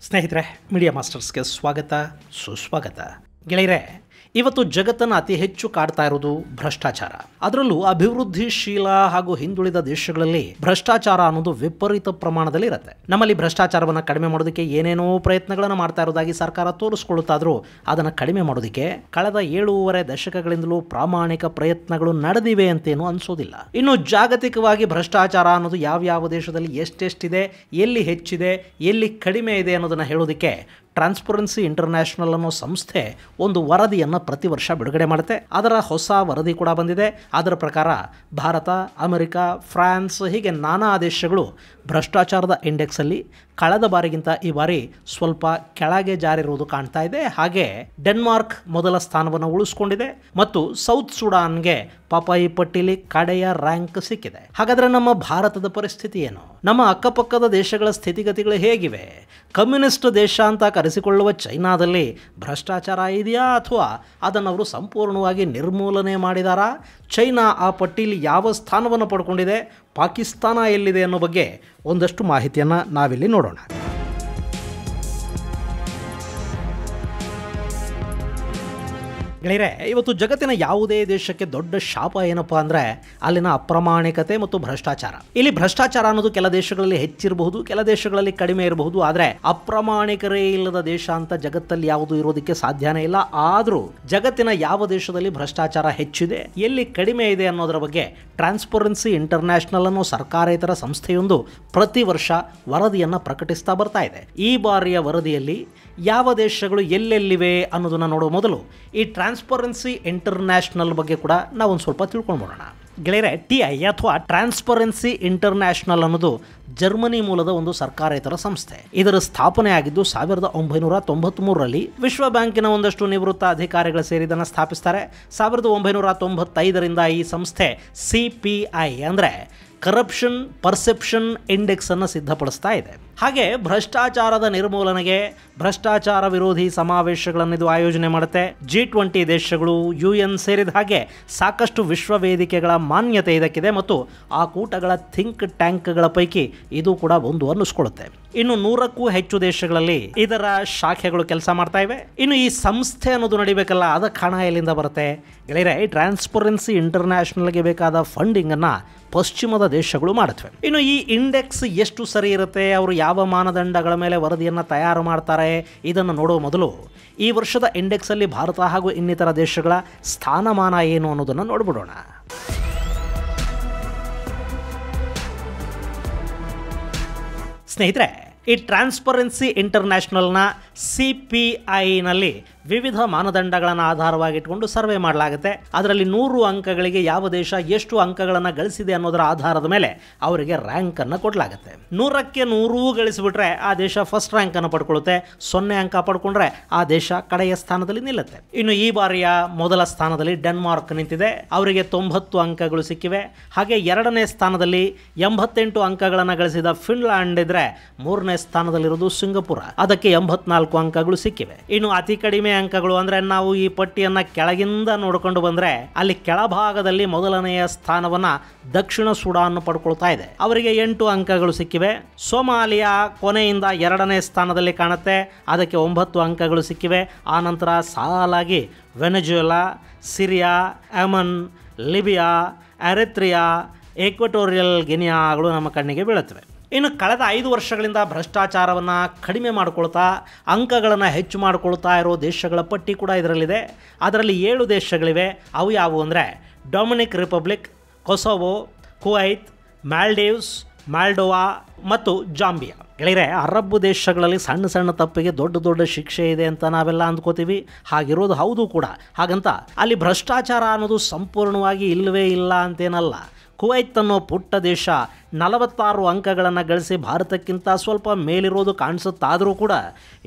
ಸ್ನೇಹಿತರೆ, ಮೀಡಿಯಾ ಮಾಸ್ಟರ್ಸ್ಗೆ ಸ್ವಾಗತ ಸುಸ್ವಾಗತ. ಗೆಳೆಯರೆ, ಇವತ್ತು ಜಗತ್ತನ್ನು ಅತಿ ಹೆಚ್ಚು ಕಾಡ್ತಾ ಇರೋದು ಭ್ರಷ್ಟಾಚಾರ. ಅದರಲ್ಲೂ ಅಭಿವೃದ್ಧಿಶೀಲ ಹಾಗೂ ಹಿಂದುಳಿದ ದೇಶಗಳಲ್ಲಿ ಭ್ರಷ್ಟಾಚಾರ ಅನ್ನೋದು ವಿಪರೀತ ಪ್ರಮಾಣದಲ್ಲಿ ಇರುತ್ತೆ. ನಮ್ಮಲ್ಲಿ ಭ್ರಷ್ಟಾಚಾರವನ್ನು ಕಡಿಮೆ ಮಾಡೋದಕ್ಕೆ ಏನೇನೋ ಪ್ರಯತ್ನಗಳನ್ನು ಮಾಡ್ತಾ ಇರೋದಾಗಿ ಸರ್ಕಾರ ತೋರಿಸ್ಕೊಳ್ಳುತ್ತಾದ್ರೂ ಅದನ್ನು ಕಡಿಮೆ ಮಾಡೋದಕ್ಕೆ ಕಳೆದ 7.5 ದಶಕಗಳಿಂದಲೂ ಪ್ರಾಮಾಣಿಕ ಪ್ರಯತ್ನಗಳು ನಡೆದಿವೆ ಅಂತೇನು ಅನ್ಸೋದಿಲ್ಲ. ಇನ್ನು ಜಾಗತಿಕವಾಗಿ ಭ್ರಷ್ಟಾಚಾರ ಅನ್ನೋದು ಯಾವ ದೇಶದಲ್ಲಿ ಎಷ್ಟೆಷ್ಟಿದೆ, ಎಲ್ಲಿ ಹೆಚ್ಚಿದೆ, ಎಲ್ಲಿ ಕಡಿಮೆ ಇದೆ ಅನ್ನೋದನ್ನು ಹೇಳೋದಕ್ಕೆ ಟ್ರಾನ್ಸ್ಪರೆನ್ಸಿ ಇಂಟರ್ನ್ಯಾಷನಲ್ ಅನ್ನೋ ಸಂಸ್ಥೆ ಒಂದು ವರದಿಯನ್ನು ಪ್ರತಿ ವರ್ಷ ಬಿಡುಗಡೆ ಮಾಡುತ್ತೆ. ಅದರ ಹೊಸ ವರದಿ ಕೂಡ ಬಂದಿದೆ. ಅದರ ಪ್ರಕಾರ ಭಾರತ, ಅಮೆರಿಕ, ಫ್ರಾನ್ಸ್ ಹೀಗೆ ನಾನಾ ದೇಶಗಳು ಭ್ರಷ್ಟಾಚಾರದ ಇಂಡೆಕ್ಸಲ್ಲಿ ಕಳೆದ ಬಾರಿಗಿಂತ ಈ ಬಾರಿ ಸ್ವಲ್ಪ ಕೆಳಗೆ ಜಾರಿರುವುದು ಕಾಣ್ತಾ ಇದೆ. ಹಾಗೆ ಡೆನ್ಮಾರ್ಕ್ ಮೊದಲ ಸ್ಥಾನವನ್ನು ಉಳಿಸ್ಕೊಂಡಿದೆ ಮತ್ತು ಸೌತ್ ಸುಡಾನ್ಗೆ ಪಾಪ ಈ ಪಟ್ಟಿಲಿ ಕಡೆಯ ರ್ಯಾಂಕ್ ಸಿಕ್ಕಿದೆ. ಹಾಗಾದರೆ ನಮ್ಮ ಭಾರತದ ಪರಿಸ್ಥಿತಿ ಏನು? ನಮ್ಮ ಅಕ್ಕಪಕ್ಕದ ದೇಶಗಳ ಸ್ಥಿತಿಗತಿಗಳು ಹೇಗಿವೆ? ಕಮ್ಯುನಿಸ್ಟ್ ದೇಶ ಅಂತ ಕರೆಸಿಕೊಳ್ಳುವ ಚೈನಾದಲ್ಲಿ ಭ್ರಷ್ಟಾಚಾರ ಇದೆಯಾ ಅಥವಾ ಅದನ್ನು ಅವರು ಸಂಪೂರ್ಣವಾಗಿ ನಿರ್ಮೂಲನೆ ಮಾಡಿದಾರಾ? ಚೈನಾ ಆ ಪಟ್ಟಿಲಿ ಯಾವ ಸ್ಥಾನವನ್ನು ಪಡ್ಕೊಂಡಿದೆ? ಪಾಕಿಸ್ತಾನ ಎಲ್ಲಿದೆ ಅನ್ನೋ ಬಗ್ಗೆ ಒಂದಷ್ಟು ಮಾಹಿತಿಯನ್ನು ನಾವಿಲ್ಲಿ ನೋಡೋಣ. ಗೆಳೆಯರೆ, ಇವತ್ತು ಜಗತ್ತಿನ ಯಾವುದೇ ದೇಶಕ್ಕೆ ದೊಡ್ಡ ಶಾಪ ಏನಪ್ಪಾ ಅಂದರೆ ಅಲ್ಲಿನ ಅಪ್ರಾಮಾಣಿಕತೆ ಮತ್ತು ಭ್ರಷ್ಟಾಚಾರ. ಇಲ್ಲಿ ಭ್ರಷ್ಟಾಚಾರ ಅನ್ನೋದು ಕೆಲ ದೇಶಗಳಲ್ಲಿ ಹೆಚ್ಚಿರಬಹುದು, ಕೆಲ ದೇಶಗಳಲ್ಲಿ ಕಡಿಮೆ ಇರಬಹುದು. ಆದರೆ ಅಪ್ರಾಮಾಣಿಕರೇ ಇಲ್ಲದ ದೇಶ ಅಂತ ಜಗತ್ತಲ್ಲಿ ಯಾವುದು ಇರೋದಕ್ಕೆ ಸಾಧ್ಯನೇ ಇಲ್ಲ. ಆದರೂ ಜಗತ್ತಿನ ಯಾವ ದೇಶದಲ್ಲಿ ಭ್ರಷ್ಟಾಚಾರ ಹೆಚ್ಚಿದೆ, ಎಲ್ಲಿ ಕಡಿಮೆ ಇದೆ ಅನ್ನೋದರ ಬಗ್ಗೆ ಟ್ರಾನ್ಸ್ಪರೆನ್ಸಿ ಇಂಟರ್ನ್ಯಾಷನಲ್ ಅನ್ನೋ ಸರ್ಕಾರೇತರ ಸಂಸ್ಥೆಯೊಂದು ಪ್ರತಿ ವರ್ಷ ವರದಿಯನ್ನು ಪ್ರಕಟಿಸ್ತಾ ಬರ್ತಾ ಇದೆ. ಈ ಬಾರಿಯ ವರದಿಯಲ್ಲಿ ಯಾವ ದೇಶಗಳು ಎಲ್ಲೆಲ್ಲಿವೆ ಅನ್ನೋದನ್ನು ನೋಡುವ ಮೊದಲು ಈ ಟ್ರಾನ್ಸ್ಪರೆನ್ಸಿ ಇಂಟರ್ನ್ಯಾಷನಲ್ ಬಗ್ಗೆ ಕೂಡ ನಾವು ಒಂದು ಸ್ವಲ್ಪ ತಿಳ್ಕೊಂಡು ಬರೋಣ. ಗೆಳೆಯರೆ, TI ಅಥವಾ ಟ್ರಾನ್ಸ್ಪರೆನ್ಸಿ ಇಂಟರ್ನ್ಯಾಷನಲ್ ಅನ್ನೋದು ಜರ್ಮನಿ ಮೂಲದ ಒಂದು ಸರ್ಕಾರೇತರ ಸಂಸ್ಥೆ. ಇದರ ಸ್ಥಾಪನೆ ಆಗಿದ್ದು 1993ರಲ್ಲಿ ವಿಶ್ವ ಬ್ಯಾಂಕಿನ ಒಂದಷ್ಟು ನಿವೃತ್ತ ಅಧಿಕಾರಿಗಳು ಸೇರಿ ಇದನ್ನು ಸ್ಥಾಪಿಸ್ತಾರೆ. 1995ರಿಂದ ಈ ಸಂಸ್ಥೆ CPI ಅಂದರೆ ಕರಪ್ಷನ್ ಪರ್ಸೆಪ್ಷನ್ ಇಂಡೆಕ್ಸ್ ಅನ್ನು ಸಿದ್ಧಪಡಿಸ್ತಾ ಇದೆ. ಹಾಗೆ ಭ್ರಷ್ಟಾಚಾರದ ನಿರ್ಮೂಲನೆಗೆ ಭ್ರಷ್ಟಾಚಾರ ವಿರೋಧಿ ಸಮಾವೇಶಗಳನ್ನು ಇದು ಆಯೋಜನೆ ಮಾಡುತ್ತೆ. G20 ದೇಶಗಳು, UN ಸೇರಿದ ಹಾಗೆ ಸಾಕಷ್ಟು ವಿಶ್ವ ವೇದಿಕೆಗಳ ಮಾನ್ಯತೆ ಇದಕ್ಕಿದೆ ಮತ್ತು ಆ ಕೂಟಗಳ ಥಿಂಕ್ ಟ್ಯಾಂಕ್ಗಳ ಪೈಕಿ ಇದು ಕೂಡ ಒಂದು ಅನ್ನಿಸ್ಕೊಳ್ಳುತ್ತೆ. ಇನ್ನು 100ಕ್ಕೂ ಹೆಚ್ಚು ದೇಶಗಳಲ್ಲಿ ಇದರ ಶಾಖೆಗಳು ಕೆಲಸ ಮಾಡ್ತಾ ಇವೆ. ಇನ್ನು ಈ ಸಂಸ್ಥೆ ಅನ್ನೋದು ನಡಿಬೇಕಲ್ಲ, ಅದಕ್ಕೆ ಹಣ ಎಲ್ಲಿಂದ ಬರುತ್ತೆ? ಗೆಳೆಯರೆ, ಟ್ರಾನ್ಸ್ಪರೆನ್ಸಿ ಇಂಟರ್ನ್ಯಾಷನಲ್ಗೆ ಬೇಕಾದ ಫಂಡಿಂಗ್ ಅನ್ನ ಪಶ್ಚಿಮದ ದೇಶಗಳು ಮಾಡುತ್ತವೆ. ಇನ್ನು ಈ ಇಂಡೆಕ್ಸ್ ಎಷ್ಟು ಸರಿ ಇರುತ್ತೆ, ಅವರು ಯಾವ ಮಾನದಂಡಗಳ ಮೇಲೆ ವರದಿಯನ್ನು ತಯಾರು ಮಾಡ್ತಾರೆ, ಇದನ್ನು ನೋಡುವ ಮೊದಲು ಈ ವರ್ಷದ ಇಂಡೆಕ್ಸಲ್ಲಿ ಭಾರತ ಹಾಗೂ ಇನ್ನಿತರ ದೇಶಗಳ ಸ್ಥಾನಮಾನ ಏನು ಅನ್ನೋದನ್ನು ನೋಡ್ಬಿಡೋಣ. ಸ್ನೇಹಿತರೆ, ಈ ಟ್ರಾನ್ಸ್ಪರೆನ್ಸಿ ಇಂಟರ್ನ್ಯಾಷನಲ್ನ CPIನಲ್ಲಿ ವಿವಿಧ ಮಾನದಂಡಗಳನ್ನು ಆಧಾರವಾಗಿಟ್ಕೊಂಡು ಸರ್ವೆ ಮಾಡಲಾಗುತ್ತೆ. ಅದರಲ್ಲಿ 100 ಅಂಕಗಳಿಗೆ ಯಾವ ದೇಶ ಎಷ್ಟು ಅಂಕಗಳನ್ನು ಗಳಿಸಿದೆ ಅನ್ನೋದರ ಆಧಾರದ ಮೇಲೆ ಅವರಿಗೆ ರ್ಯಾಂಕ್ ಅನ್ನು ಕೊಡಲಾಗುತ್ತೆ. 100ಕ್ಕೆ 100 ಗಳಿಸಿಬಿಟ್ರೆ ಆ ದೇಶ ಫಸ್ಟ್ ರ್ಯಾಂಕ್ ಅನ್ನು ಪಡ್ಕೊಳ್ಳುತ್ತೆ. 0 ಅಂಕ ಪಡ್ಕೊಂಡ್ರೆ ಆ ದೇಶ ಕಡೆಯ ಸ್ಥಾನದಲ್ಲಿ ನಿಲ್ಲುತ್ತೆ. ಇನ್ನು ಈ ಬಾರಿಯ ಮೊದಲ ಸ್ಥಾನದಲ್ಲಿ ಡೆನ್ಮಾರ್ಕ್ ನಿಂತಿದೆ. ಅವರಿಗೆ 90 ಅಂಕಗಳು ಸಿಕ್ಕಿವೆ. ಹಾಗೆ 2ನೇ ಸ್ಥಾನದಲ್ಲಿ 88 ಅಂಕಗಳನ್ನು ಗಳಿಸಿದ ಫಿನ್ಲ್ಯಾಂಡ್ ಇದ್ರೆ 3ನೇ ಸ್ಥಾನದಲ್ಲಿರೋದು ಸಿಂಗಪುರ, ಅದಕ್ಕೆ 84 ಅಂಕಗಳು ಸಿಕ್ಕಿವೆ. ಇನ್ನು ಅತಿ ಕಡಿಮೆ ಅಂಕಗಳು ಅಂದ್ರೆ ನಾವು ಈ ಪಟ್ಟಿಯನ್ನ ಕೆಳಗಿಂದ ನೋಡಿಕೊಂಡು ಬಂದ್ರೆ ಅಲ್ಲಿ ಕೆಳಭಾಗದಲ್ಲಿ ಮೊದಲನೆಯ ಸ್ಥಾನವನ್ನ ದಕ್ಷಿಣ ಸುಡಾನ್ ಪಡ್ಕೊಳ್ತಾ ಇದೆ. ಅವರಿಗೆ 8 ಅಂಕಗಳು ಸಿಕ್ಕಿವೆ. ಸೋಮಾಲಿಯಾ ಕೊನೆಯಿಂದ 2ನೇ ಸ್ಥಾನದಲ್ಲಿ ಕಾಣುತ್ತೆ, ಅದಕ್ಕೆ 9 ಅಂಕಗಳು ಸಿಕ್ಕಿವೆ. ಆ ನಂತರ ಸಾಲಾಗಿ Venezuela, Syria, Yemen, Libya, Eritrea, Equatorial ಗಿನಿಯಾಗಳು ನಮ್ಮ ಕಣ್ಣಿಗೆ ಬೀಳುತ್ತವೆ. ಇನ್ನು ಕಳೆದ 5 ವರ್ಷಗಳಿಂದ ಭ್ರಷ್ಟಾಚಾರವನ್ನು ಕಡಿಮೆ ಮಾಡಿಕೊಳ್ತಾ ಅಂಕಗಳನ್ನು ಹೆಚ್ಚು ಮಾಡಿಕೊಳ್ತಾ ಇರೋ ದೇಶಗಳ ಪಟ್ಟಿ ಕೂಡ ಇದರಲ್ಲಿದೆ. ಅದರಲ್ಲಿ 7 ದೇಶಗಳಿವೆ. ಅವು ಯಾವುವು ಅಂದರೆ Dominic Republic, Kosovo, Kuwait, Maldives, Moldova ಮತ್ತು ಜಾಂಬಿಯಾ. ಗೆಳೆಯರೆ, ಅರಬ್ ದೇಶಗಳಲ್ಲಿ ಸಣ್ಣ ಸಣ್ಣ ತಪ್ಪಿಗೆ ದೊಡ್ಡ ಶಿಕ್ಷೆ ಇದೆ ಅಂತ ನಾವೆಲ್ಲ ಅಂದ್ಕೋತೀವಿ. ಹಾಗಿರೋದು ಹೌದು ಕೂಡ. ಹಾಗಂತ ಅಲ್ಲಿ ಭ್ರಷ್ಟಾಚಾರ ಅನ್ನೋದು ಸಂಪೂರ್ಣವಾಗಿ ಇಲ್ಲವೇ ಇಲ್ಲ ಅಂತೇನಲ್ಲ. ಕುವೈತ್ ಅನ್ನೋ ಪುಟ್ಟ ದೇಶ 46 ಅಂಕಗಳನ್ನು ಗಳಿಸಿ ಭಾರತಕ್ಕಿಂತ ಸ್ವಲ್ಪ ಮೇಲಿರೋದು ಕಾಣಿಸುತ್ತಾದರೂ ಕೂಡ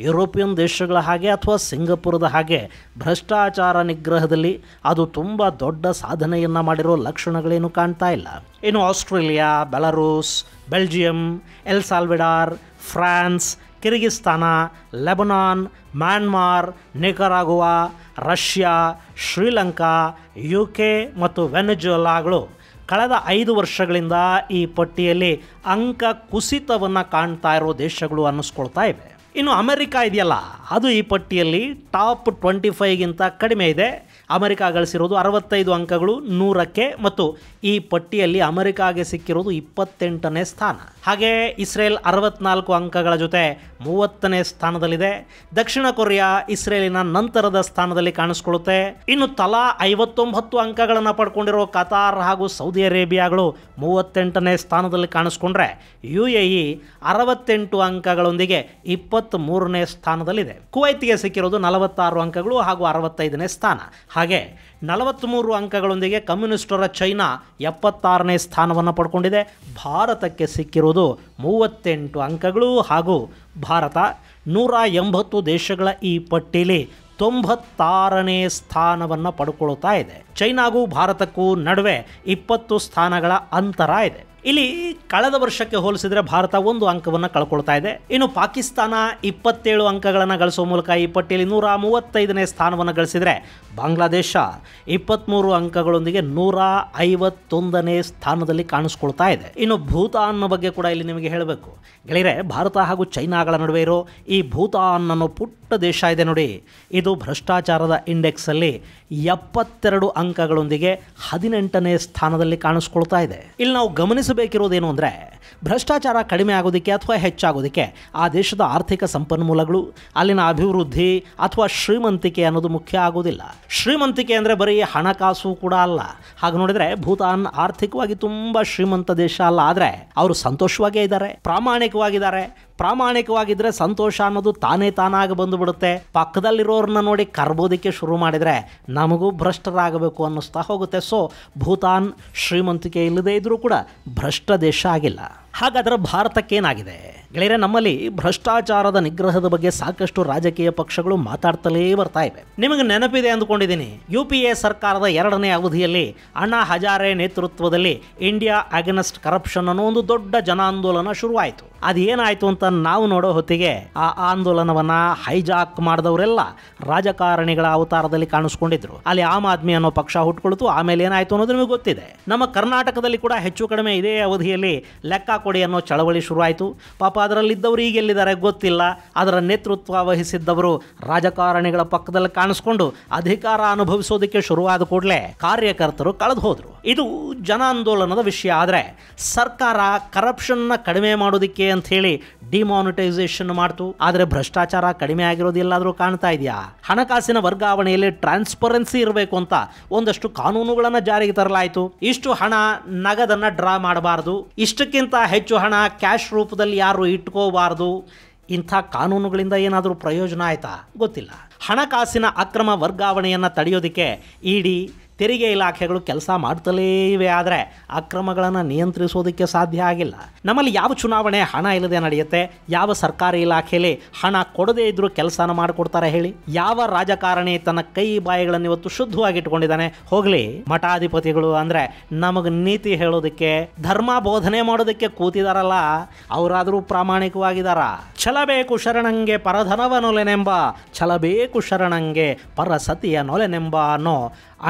ಯುರೋಪಿಯನ್ ದೇಶಗಳ ಹಾಗೆ ಅಥವಾ ಸಿಂಗಪುರದ ಹಾಗೆ ಭ್ರಷ್ಟಾಚಾರ ನಿಗ್ರಹದಲ್ಲಿ ಅದು ತುಂಬ ದೊಡ್ಡ ಸಾಧನೆಯನ್ನು ಮಾಡಿರೋ ಲಕ್ಷಣಗಳೇನು ಕಾಣ್ತಾ ಇಲ್ಲ. ಇನ್ನು Australia, Belarus, Belgium, El Salvador, France, Kyrgyzstan, Lebanon, Myanmar, Nicaragua, Russia, Sri Lanka, UK ಮತ್ತು ವೆನೆಜುವೆಲಾಗಳು ಕಳೆದ 5 ವರ್ಷಗಳಿಂದ ಈ ಪಟ್ಟಿಯಲ್ಲಿ ಅಂಕ ಕುಸಿತವನ್ನು ಕಾಣ್ತಾ ಇರೋ ದೇಶಗಳು ಅನ್ನಿಸ್ಕೊಳ್ತಾ ಇವೆ. ಇನ್ನು ಅಮೆರಿಕ ಇದೆಯಲ್ಲ, ಅದು ಈ ಪಟ್ಟಿಯಲ್ಲಿ ಟಾಪ್ 25ಗಿಂತ ಕಡಿಮೆ ಇದೆ. ಅಮೆರಿಕ ಗಳಿಸಿರೋದು 65 ಅಂಕಗಳು 100ಕ್ಕೆ, ಮತ್ತು ಈ ಪಟ್ಟಿಯಲ್ಲಿ ಅಮೆರಿಕಾಗೆ ಸಿಕ್ಕಿರೋದು 28ನೇ ಸ್ಥಾನ. ಹಾಗೆ ಇಸ್ರೇಲ್ 64 ಅಂಕಗಳ ಜೊತೆ 30ನೇ ಸ್ಥಾನದಲ್ಲಿದೆ. ದಕ್ಷಿಣ ಕೊರಿಯಾ ಇಸ್ರೇಲಿನ ನಂತರದ ಸ್ಥಾನದಲ್ಲಿ ಕಾಣಿಸ್ಕೊಳ್ಳುತ್ತೆ. ಇನ್ನು ತಲಾ 59 ಅಂಕಗಳನ್ನು ಪಡ್ಕೊಂಡಿರೋ ಕತಾರ್ ಹಾಗೂ ಸೌದಿ ಅರೇಬಿಯಾಗಳು 38ನೇ ಸ್ಥಾನದಲ್ಲಿ ಕಾಣಿಸ್ಕೊಂಡ್ರೆ, UAE 68 ಅಂಕಗಳೊಂದಿಗೆ 23ನೇ ಸ್ಥಾನದಲ್ಲಿದೆ. ಕುವೈತ್ಗೆ ಸಿಕ್ಕಿರೋದು 46 ಅಂಕಗಳು ಹಾಗೂ 65ನೇ ಸ್ಥಾನ. ಹಾಗೆ 43 ಅಂಕಗಳೊಂದಿಗೆ ಕಮ್ಯುನಿಸ್ಟರ ಚೈನಾ 76ನೇ ಸ್ಥಾನವನ್ನು ಪಡ್ಕೊಂಡಿದೆ. ಭಾರತಕ್ಕೆ ಸಿಕ್ಕಿರೋದು 38 ಅಂಕಗಳು ಹಾಗೂ ಭಾರತ 180 ದೇಶಗಳ ಈ ಪಟ್ಟಿಯಲ್ಲಿ 96ನೇ ಸ್ಥಾನವನ್ನು ಪಡ್ಕೊಳ್ತಾ ಇದೆ. ಚೈನಾಗೂ ಭಾರತಕ್ಕೂ ನಡುವೆ 20 ಸ್ಥಾನಗಳ ಅಂತರ ಇದೆ. ಇಲ್ಲಿ ಕಳೆದ ವರ್ಷಕ್ಕೆ ಹೋಲಿಸಿದರೆ ಭಾರತ 1 ಅಂಕವನ್ನು ಕಳ್ಕೊಳ್ತಾ ಇದೆ. ಇನ್ನು ಪಾಕಿಸ್ತಾನ 27 ಅಂಕಗಳನ್ನು ಗಳಿಸುವ ಮೂಲಕ ಈ ಪಟ್ಟಿಯಲ್ಲಿ 135ನೇ ಸ್ಥಾನವನ್ನು ಗಳಿಸಿದರೆ, ಬಾಂಗ್ಲಾದೇಶ 23 ಅಂಕಗಳೊಂದಿಗೆ 151ನೇ ಸ್ಥಾನದಲ್ಲಿ ಕಾಣಿಸ್ಕೊಳ್ತಾ ಇದೆ. ಇನ್ನು ಭೂತಾನ್ ಬಗ್ಗೆ ಕೂಡ ಇಲ್ಲಿ ನಿಮಗೆ ಹೇಳಬೇಕು ಗೆಳೆಯರೆ, ಭಾರತ ಹಾಗೂ ಚೈನಾಗಳ ನಡುವೆ ಇರೋ ಈ ಭೂತಾನ್ ಅನ್ನೋ ಪುಟ್ಟ ದೇಶ ಇದೆ ನೋಡಿ, ಇದು ಭ್ರಷ್ಟಾಚಾರದ ಇಂಡೆಕ್ಸಲ್ಲಿ 72 ಅಂಕಗಳೊಂದಿಗೆ 18ನೇ ಸ್ಥಾನದಲ್ಲಿ ಕಾಣಿಸ್ಕೊಳ್ತಾ ಇದೆ. ಇಲ್ಲಿ ನಾವು ಗಮನಿಸಬೇಕಿರೋದೇನು ಅಂದರೆ, ಭ್ರಷ್ಟಾಚಾರ ಕಡಿಮೆ ಆಗೋದಕ್ಕೆ ಅಥವಾ ಹೆಚ್ಚಾಗೋದಕ್ಕೆ ಆ ದೇಶದ ಆರ್ಥಿಕ ಸಂಪನ್ಮೂಲಗಳು, ಅಲ್ಲಿನ ಅಭಿವೃದ್ಧಿ ಅಥವಾ ಶ್ರೀಮಂತಿಕೆ ಅನ್ನೋದು ಮುಖ್ಯ ಆಗೋದಿಲ್ಲ. ಶ್ರೀಮಂತಿಕೆ ಅಂದರೆ ಬರೀ ಹಣಕಾಸು ಕೂಡ ಅಲ್ಲ. ಹಾಗೆ ನೋಡಿದರೆ ಭೂತಾನ್ ಆರ್ಥಿಕವಾಗಿ ತುಂಬ ಶ್ರೀಮಂತ ದೇಶ ಅಲ್ಲ, ಆದರೆ ಅವರು ಸಂತೋಷವಾಗೇ ಇದ್ದಾರೆ, ಪ್ರಾಮಾಣಿಕವಾಗಿದ್ದಾರೆ. ಪ್ರಾಮಾಣಿಕವಾಗಿದ್ದರೆ ಸಂತೋಷ ಅನ್ನೋದು ತಾನಾಗಿ ಬಂದುಬಿಡುತ್ತೆ. ಪಕ್ಕದಲ್ಲಿರೋರನ್ನ ನೋಡಿ ಕರ್ಬೋದಕ್ಕೆ ಶುರು ಮಾಡಿದರೆ ನಮಗೂ ಭ್ರಷ್ಟರಾಗಬೇಕು ಅನ್ನಿಸ್ತಾ ಹೋಗುತ್ತೆ. ಸೊ ಭೂತಾನ್ ಶ್ರೀಮಂತಿಕೆ ಇಲ್ಲದೇ ಇದ್ರೂ ಕೂಡ ಭ್ರಷ್ಟ ದೇಶ ಆಗಿಲ್ಲ. ಹಾಗಾದರೆ ಭಾರತಕ್ಕೇನಾಗಿದೆ ಗೆಳೆಯರೆ? ನಮ್ಮಲ್ಲಿ ಭ್ರಷ್ಟಾಚಾರದ ನಿಗ್ರಹದ ಬಗ್ಗೆ ಸಾಕಷ್ಟು ರಾಜಕೀಯ ಪಕ್ಷಗಳು ಮಾತಾಡ್ತಲೇ ಬರ್ತಾ ಇವೆ. ನಿಮಗೆ ನೆನಪಿದೆ ಅಂದುಕೊಂಡಿದ್ದೀನಿ, UPA ಸರ್ಕಾರದ 2ನೇ ಅವಧಿಯಲ್ಲಿ ಅಣ್ಣಾ ಹಜಾರೆ ನೇತೃತ್ವದಲ್ಲಿ ಇಂಡಿಯಾ ಅಗೇನ್ಸ್ಟ್ ಕರಪ್ಷನ್ ಅನ್ನೋ ಒಂದು ದೊಡ್ಡ ಜನಾಂದೋಲನ ಶುರುವಾಯಿತು. ಅದೇನಾಯಿತು ಅಂತ ನಾವು ನೋಡೋ ಹೊತ್ತಿಗೆ ಆ ಆಂದೋಲನವನ್ನು ಹೈಜಾಕ್ ಮಾಡಿದವರೆಲ್ಲ ರಾಜಕಾರಣಿಗಳ ಅವತಾರದಲ್ಲಿ ಕಾಣಿಸ್ಕೊಂಡಿದ್ರು. ಅಲ್ಲಿ ಆಮ್ ಆದ್ಮಿ ಅನ್ನೋ ಪಕ್ಷ ಹುಟ್ಕೊಳ್ತು. ಆಮೇಲೆ ಏನಾಯಿತು ಅನ್ನೋದು ನಿಮಗೆ ಗೊತ್ತಿದೆ. ನಮ್ಮ ಕರ್ನಾಟಕದಲ್ಲಿ ಕೂಡ ಹೆಚ್ಚು ಕಡಿಮೆ ಇದೇ ಅವಧಿಯಲ್ಲಿ ಲೆಕ್ಕ ಕೊಡಿ ಅನ್ನೋ ಚಳವಳಿ ಶುರುವಾಯಿತು. ಪಾಪ ಅದರಲ್ಲಿದ್ದವರು ಈಗೆಲ್ಲಿದ್ದಾರೆ ಗೊತ್ತಿಲ್ಲ. ಅದರ ನೇತೃತ್ವ ವಹಿಸಿದ್ದವರು ರಾಜಕಾರಣಿಗಳ ಪಕ್ಕದಲ್ಲಿ ಕಾಣಿಸ್ಕೊಂಡು ಅಧಿಕಾರ ಅನುಭವಿಸೋದಕ್ಕೆ ಶುರುವಾದ ಕೂಡಲೇ ಕಾರ್ಯಕರ್ತರು ಕಳೆದು ಹೋದರು. ಇದು ಜನಾಂದೋಲನದ ವಿಷಯ. ಆದರೆ ಸರ್ಕಾರ ಕರಪ್ಷನ್ನ ಕಡಿಮೆ ಮಾಡೋದಕ್ಕೆ ಅಂತ ಹೇಳಿ ಡಿಮಾನಿಟೈಸೇಷನ್ ಮಾಡ್ತು. ಆದರೆ ಭ್ರಷ್ಟಾಚಾರ ಕಡಿಮೆ ಆಗಿರೋದು ಎಲ್ಲಾದರೂ ಕಾಣ್ತಾ ಇದೆಯಾ? ಹಣಕಾಸಿನ ವರ್ಗಾವಣೆಯಲ್ಲಿ ಟ್ರಾನ್ಸ್ಪರೆನ್ಸಿ ಇರಬೇಕು ಅಂತ ಒಂದಷ್ಟು ಕಾನೂನುಗಳನ್ನು ಜಾರಿಗೆ ತರಲಾಯಿತು. ಇಷ್ಟು ಹಣ ನಗದನ್ನು ಡ್ರಾ ಮಾಡಬಾರ್ದು, ಇಷ್ಟಕ್ಕಿಂತ ಹೆಚ್ಚು ಹಣ ಕ್ಯಾಶ್ ರೂಪದಲ್ಲಿ ಯಾರು ಇಟ್ಕೋಬಾರ್ದು. ಇಂಥ ಕಾನೂನುಗಳಿಂದ ಏನಾದರೂ ಪ್ರಯೋಜನ ಆಯ್ತಾ? ಗೊತ್ತಿಲ್ಲ. ಹಣಕಾಸಿನ ಅಕ್ರಮ ವರ್ಗಾವಣೆಯನ್ನು ತಡೆಯೋದಕ್ಕೆ ಇಡಿ, ತೆರಿಗೆ ಇಲಾಖೆಗಳು ಕೆಲಸ ಮಾಡ್ತಲೇ ಇವೆ. ಆದರೆ ಅಕ್ರಮಗಳನ್ನು ನಿಯಂತ್ರಿಸೋದಕ್ಕೆ ಸಾಧ್ಯ ಆಗಿಲ್ಲ. ನಮ್ಮಲ್ಲಿ ಯಾವ ಚುನಾವಣೆ ಹಣ ಇಲ್ಲದೆ ನಡೆಯುತ್ತೆ? ಯಾವ ಸರ್ಕಾರಿ ಇಲಾಖೆಯಲ್ಲಿ ಹಣ ಕೊಡದೇ ಇದ್ರೂ ಕೆಲಸನ ಮಾಡಿಕೊಡ್ತಾರೆ ಹೇಳಿ? ಯಾವ ರಾಜಕಾರಣಿ ತನ್ನ ಕೈ ಬಾಯಿಗಳನ್ನು ಇವತ್ತು ಶುದ್ಧವಾಗಿಟ್ಕೊಂಡಿದ್ದಾನೆ? ಹೋಗಲಿ, ಮಠಾಧಿಪತಿಗಳು ಅಂದರೆ ನಮಗೆ ನೀತಿ ಹೇಳೋದಕ್ಕೆ, ಧರ್ಮ ಬೋಧನೆ ಮಾಡೋದಕ್ಕೆ ಕೂತಿದಾರಲ್ಲ, ಅವರಾದರೂ ಪ್ರಾಮಾಣಿಕವಾಗಿದ್ದಾರ? ಛಲಬೇಕು ಶರಣಂಗೆ ಪರಧನವ ನೊಲೆನೆಂಬ, ಛಲಬೇಕು ಶರಣಂಗೆ ಪರಸತಿಯ ನೊಲೆನೆಂಬ ಅನ್ನೋ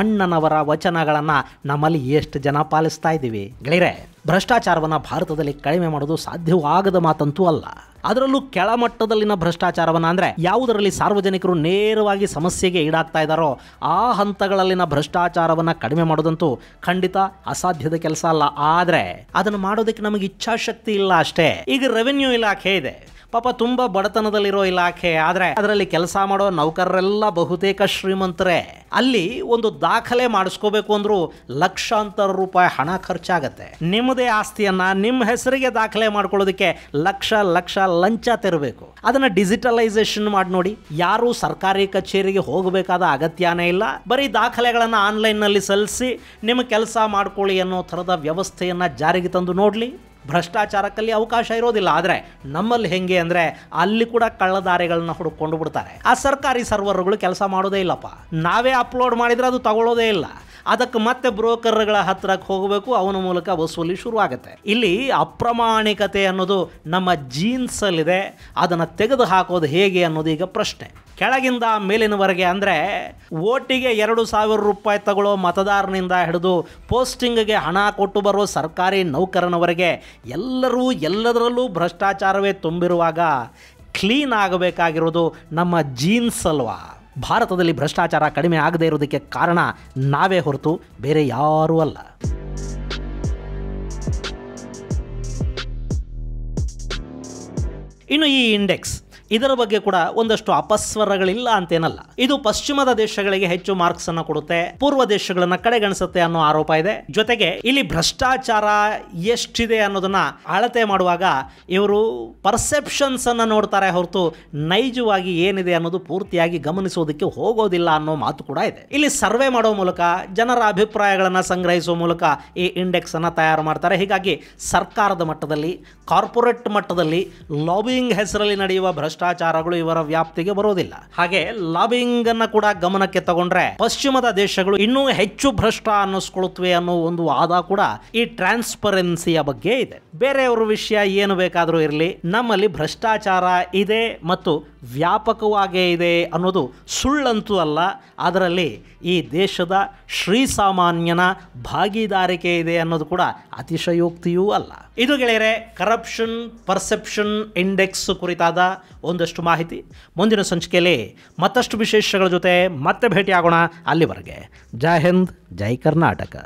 ಅಣ್ಣನವರ ವಚನಗಳನ್ನು ನಮ್ಮಲ್ಲಿ ಎಷ್ಟು ಜನ ಪಾಲಿಸ್ತಾ ಇದ್ದೀವಿ ಗೆಳೆಯರೆ? ಭ್ರಷ್ಟಾಚಾರವನ್ನು ಭಾರತದಲ್ಲಿ ಕಡಿಮೆ ಮಾಡೋದು ಸಾಧ್ಯವಾಗದ ಮಾತಂತೂ ಅಲ್ಲ. ಅದರಲ್ಲೂ ಕೆಳಮಟ್ಟದಲ್ಲಿನ ಭ್ರಷ್ಟಾಚಾರವನ್ನು, ಅಂದರೆ ಯಾವುದರಲ್ಲಿ ಸಾರ್ವಜನಿಕರು ನೇರವಾಗಿ ಸಮಸ್ಯೆಗೆ ಈಡಾಗ್ತಾ ಇದ್ದಾರೋ ಆ ಹಂತಗಳಲ್ಲಿನ ಭ್ರಷ್ಟಾಚಾರವನ್ನು ಕಡಿಮೆ ಮಾಡೋದಂತೂ ಖಂಡಿತ ಅಸಾಧ್ಯದ ಕೆಲಸ ಅಲ್ಲ. ಆದರೆ ಅದನ್ನು ಮಾಡೋದಕ್ಕೆ ನಮಗೆ ಇಚ್ಛಾಶಕ್ತಿ ಇಲ್ಲ ಅಷ್ಟೇ. ಈಗ ರೆವೆನ್ಯೂ ಇಲಾಖೆ ಇದೆ, ಪಾಪ ತುಂಬ ಬಡತನದಲ್ಲಿರೋ ಇಲಾಖೆ. ಆದರೆ ಅದರಲ್ಲಿ ಕೆಲಸ ಮಾಡೋ ನೌಕರರೆಲ್ಲ ಬಹುತೇಕ ಶ್ರೀಮಂತರೇ. ಅಲ್ಲಿ ಒಂದು ದಾಖಲೆ ಮಾಡಿಸ್ಕೋಬೇಕು ಅಂದ್ರೂ ಲಕ್ಷಾಂತರ ರೂಪಾಯಿ ಹಣ ಖರ್ಚಾಗತ್ತೆ. ನಿಮ್ಮದೇ ಆಸ್ತಿಯನ್ನ ನಿಮ್ಮ ಹೆಸರಿಗೆ ದಾಖಲೆ ಮಾಡ್ಕೊಳ್ಳೋದಕ್ಕೆ ಲಕ್ಷ ಲಕ್ಷ ಲಂಚ ತೆರಬೇಕು. ಅದನ್ನ ಡಿಜಿಟಲೈಸೇಷನ್ ಮಾಡಿ ನೋಡಿ. ಯಾರು ಸರ್ಕಾರಿ ಕಚೇರಿಗೆ ಹೋಗಬೇಕಾದ ಅಗತ್ಯನೇ ಇಲ್ಲ. ಬರೀ ದಾಖಲೆಗಳನ್ನು ಆನ್ಲೈನ್ನಲ್ಲಿ ಸಲ್ಲಿಸಿ ನಿಮ್ಮ ಕೆಲಸ ಮಾಡ್ಕೊಳ್ಳಿ ಅನ್ನೋ ಥರದ ವ್ಯವಸ್ಥೆಯನ್ನು ಜಾರಿಗೆ ತಂದು ನೋಡಲಿ. ಭ್ರಷ್ಟಾಚಾರಕ್ಕಲ್ಲಿ ಅವಕಾಶ ಇರೋದಿಲ್ಲ. ಆದರೆ ನಮ್ಮಲ್ಲಿ ಹೆಂಗೆ ಅಂದರೆ ಅಲ್ಲಿ ಕೂಡ ಕಳ್ಳದಾರಿಗಳನ್ನ ಹುಡುಕೊಂಡು ಬಿಡ್ತಾರೆ. ಆ ಸರ್ಕಾರಿ ಸರ್ವರ್ಗಳು ಕೆಲಸ ಮಾಡೋದೇ ಇಲ್ಲಪ್ಪ. ನಾವೇ ಅಪ್ಲೋಡ್ ಮಾಡಿದರೆ ಅದು ತಗೊಳ್ಳೋದೇ ಇಲ್ಲ. ಅದಕ್ಕೆ ಮತ್ತೆ ಬ್ರೋಕರ್ಗಳ ಹತ್ರಕ್ಕೆ ಹೋಗಬೇಕು, ಅವನ ಮೂಲಕ ವಸೂಲಿ ಶುರುವಾಗುತ್ತೆ. ಇಲ್ಲಿ ಅಪ್ರಾಮಾಣಿಕತೆ ಅನ್ನೋದು ನಮ್ಮ ಜೀನ್ಸಲ್ಲಿದೆ. ಅದನ್ನು ತೆಗೆದು ಹಾಕೋದು ಹೇಗೆ ಅನ್ನೋದು ಈಗ ಪ್ರಶ್ನೆ. ಕೆಳಗಿಂದ ಮೇಲಿನವರೆಗೆ ಅಂದರೆ ಓಟಿಗೆ 2,000 ರೂಪಾಯಿ ತಗೊಳ್ಳೋ ಮತದಾರನಿಂದ ಹಿಡಿದು ಪೋಸ್ಟಿಂಗ್ಗೆ ಹಣ ಕೊಟ್ಟು ಬರೋ ಸರ್ಕಾರಿ ನೌಕರನವರೆಗೆ ಎಲ್ಲರೂ ಎಲ್ಲದರಲ್ಲೂ ಭ್ರಷ್ಟಾಚಾರವೇ ತುಂಬಿರುವಾಗ ಕ್ಲೀನ್ ಆಗಬೇಕಾಗಿರೋದು ನಮ್ಮ ಜೀನ್ಸ್ ಅಲ್ವಾ. ಭಾರತದಲ್ಲಿ ಭ್ರಷ್ಟಾಚಾರ ಕಡಿಮೆ ಆಗದೇ ಇರೋದಕ್ಕೆ ಕಾರಣ ನಾವೇ ಹೊರತು ಬೇರೆ ಯಾರೂ ಅಲ್ಲ. ಇನ್ನು ಈ ಇಂಡೆಕ್ಸ್, ಇದರ ಬಗ್ಗೆ ಕೂಡ ಒಂದಷ್ಟು ಅಪಸ್ವರಗಳಿಲ್ಲ ಅಂತೇನಲ್ಲ. ಇದು ಪಶ್ಚಿಮದ ದೇಶಗಳಿಗೆ ಹೆಚ್ಚು ಮಾರ್ಕ್ಸ್ ಅನ್ನು ಕೊಡುತ್ತೆ, ಪೂರ್ವ ದೇಶಗಳನ್ನ ಕಡೆಗಣಿಸುತ್ತೆ ಅನ್ನೋ ಆರೋಪ ಇದೆ. ಜೊತೆಗೆ ಇಲ್ಲಿ ಭ್ರಷ್ಟಾಚಾರ ಎಷ್ಟಿದೆ ಅನ್ನೋದನ್ನ ಅಳತೆ ಮಾಡುವಾಗ ಇವರು ಪರ್ಸೆಪ್ಷನ್ಸ್ ಅನ್ನ ನೋಡ್ತಾರೆ ಹೊರತು ನೈಜವಾಗಿ ಏನಿದೆ ಅನ್ನೋದು ಪೂರ್ತಿಯಾಗಿ ಗಮನಿಸೋದಕ್ಕೆ ಹೋಗೋದಿಲ್ಲ ಅನ್ನೋ ಮಾತು ಕೂಡ ಇದೆ. ಇಲ್ಲಿ ಸರ್ವೆ ಮಾಡೋ ಮೂಲಕ ಜನರ ಅಭಿಪ್ರಾಯಗಳನ್ನ ಸಂಗ್ರಹಿಸುವ ಮೂಲಕ ಈ ಇಂಡೆಕ್ಸ್ ಅನ್ನ ತಯಾರು ಮಾಡ್ತಾರೆ. ಹೀಗಾಗಿ ಸರ್ಕಾರದ ಮಟ್ಟದಲ್ಲಿ, ಕಾರ್ಪೊರೇಟ್ ಮಟ್ಟದಲ್ಲಿ ಲಾಬಿಯಿಂಗ್ ಹೆಸರಲ್ಲಿ ನಡೆಯುವ ಭ್ರಷ್ಟಾಚಾರಗಳು ಇವರ ವ್ಯಾಪ್ತಿಗೆ ಬರೋದಿಲ್ಲ. ಹಾಗೆ ಲಾಬಿಂಗ್ ಅನ್ನ ಕೂಡ ಗಮನಕ್ಕೆ ತಗೊಂಡ್ರೆ ಪಶ್ಚಿಮದ ದೇಶಗಳು ಇನ್ನೂ ಹೆಚ್ಚು ಭ್ರಷ್ಟ ಅನ್ನಿಸ್ಕೊಳ್ಳುತ್ತವೆ ಅನ್ನೋ ಒಂದು ವಾದ ಕೂಡ ಈ ಟ್ರಾನ್ಸ್ಪರೆನ್ಸಿಯ ಬಗ್ಗೆ ಇದೆ. ಬೇರೆಯವರ ವಿಷಯ ಏನು ಬೇಕಾದರೂ ಇರಲಿ, ನಮ್ಮಲ್ಲಿ ಭ್ರಷ್ಟಾಚಾರ ಇದೆ ಮತ್ತು ವ್ಯಾಪಕವಾಗೇ ಇದೆ ಅನ್ನೋದು ಸುಳ್ಳಂತೂ ಅಲ್ಲ. ಅದರಲ್ಲಿ ಈ ದೇಶದ ಶ್ರೀಸಾಮಾನ್ಯನ ಭಾಗಿದಾರಿಕೆ ಇದೆ ಅನ್ನೋದು ಕೂಡ ಅತಿಶಯೋಕ್ತಿಯೂ ಅಲ್ಲ. ಇದು ಗೆಳೆಯರೆ ಕರಪ್ಷನ್ ಪರ್ಸೆಪ್ಷನ್ ಇಂಡೆಕ್ಸ್ ಕುರಿತಾದ ಒಂದಷ್ಟು ಮಾಹಿತಿ. ಮುಂದಿನ ಸಂಚಿಕೆಯಲ್ಲಿ ಮತ್ತಷ್ಟು ವಿಶೇಷಗಳ ಜೊತೆ ಮತ್ತೆ ಭೇಟಿಯಾಗೋಣ. ಅಲ್ಲಿವರೆಗೆ ಜೈ ಹಿಂದ್, ಜೈ ಕರ್ನಾಟಕ.